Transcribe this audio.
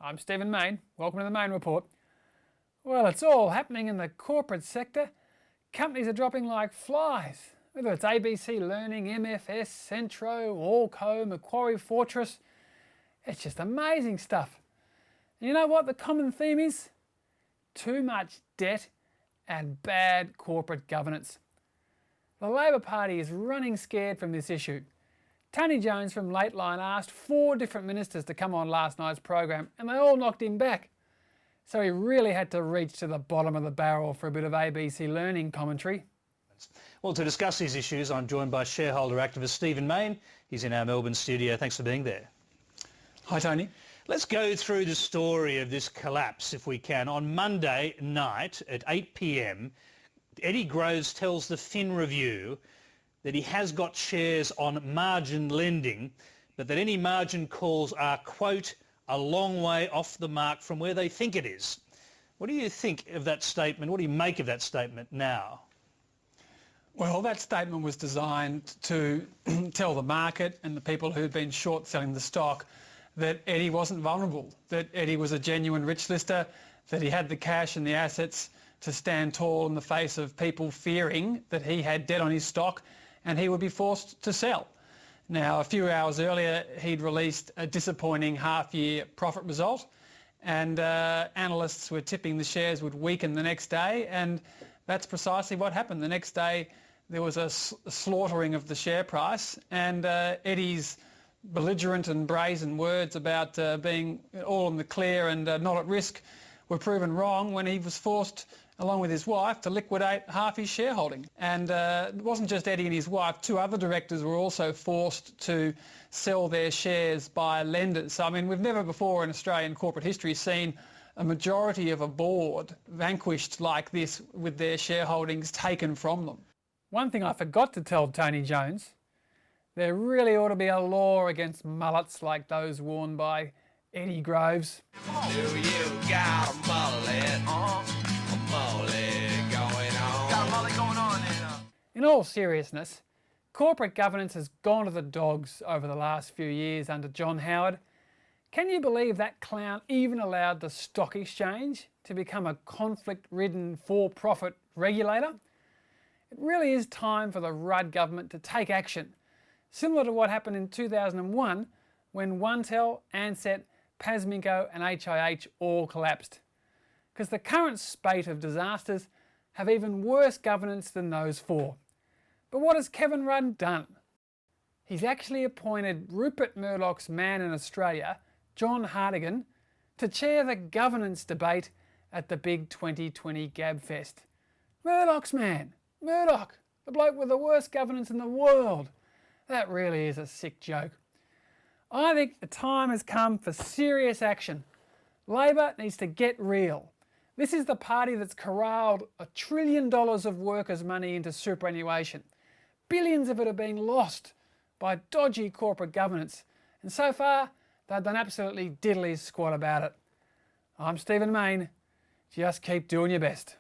I'm Stephen Mayne. Welcome to the Mayne Report. Well, it's all happening in the corporate sector. Companies are dropping like flies. Whether it's ABC Learning, MFS, Centro, Allco, Macquarie Fortress, it's just amazing stuff. And you know what the common theme is? Too much debt and bad corporate governance. The Labor Party is running scared from this issue. Tony Jones from Lateline asked 4 different ministers to come on last night's program and they all knocked him back. So he really had to reach to the bottom of the barrel for a bit of ABC Learning commentary. Well, to discuss these issues, I'm joined by shareholder activist Stephen Mayne. He's in our Melbourne studio. Thanks for being there. Hi, Tony. Let's go through the story of this collapse, if we can. On Monday night at 8 p.m, Eddie Groves tells the Fin Review that he has got shares on margin lending, but that any margin calls are, quote, a long way off the mark from where they think it is. What do you think of that statement? What do you make of that statement now? Well, that statement was designed to tell the market and the people who've been short selling the stock that Eddie wasn't vulnerable, that Eddie was a genuine rich lister, that he had the cash and the assets to stand tall in the face of people fearing that he had debt on his stock and he would be forced to sell. Now, a few hours earlier, he'd released a disappointing half-year profit result, and analysts were tipping the shares would weaken the next day, and that's precisely what happened. The next day, there was a slaughtering of the share price, and Eddie's belligerent and brazen words about being all in the clear and not at risk were proven wrong when he was forced, along with his wife, to liquidate half his shareholding. And it wasn't just Eddie and his wife, 2 other directors were also forced to sell their shares by lenders. So, I mean, we've never before in Australian corporate history seen a majority of a board vanquished like this with their shareholdings taken from them. One thing I forgot to tell Tony Jones, there really ought to be a law against mullets like those worn by Eddie Groves. Do you got a mullet? A mullet going on. Got a mullet going on. In all seriousness, corporate governance has gone to the dogs over the last few years under John Howard. Can you believe that clown even allowed the stock exchange to become a conflict-ridden for-profit regulator? It really is time for the Rudd government to take action, similar to what happened in 2001 when OneTel, Ansett, Pasminco and HIH all collapsed. Because the current spate of disasters have even worse governance than those 4. But what has Kevin Rudd done? He's actually appointed Rupert Murdoch's man in Australia, John Hartigan, to chair the governance debate at the big 2020 GabFest. Murdoch's man! Murdoch! The bloke with the worst governance in the world! That really is a sick joke. I think the time has come for serious action. Labor needs to get real. This is the party that's corralled $1 trillion of workers' money into superannuation. Billions of it are being lost by dodgy corporate governance, and so far they've done absolutely diddly squat about it. I'm Stephen Mayne. Just keep doing your best.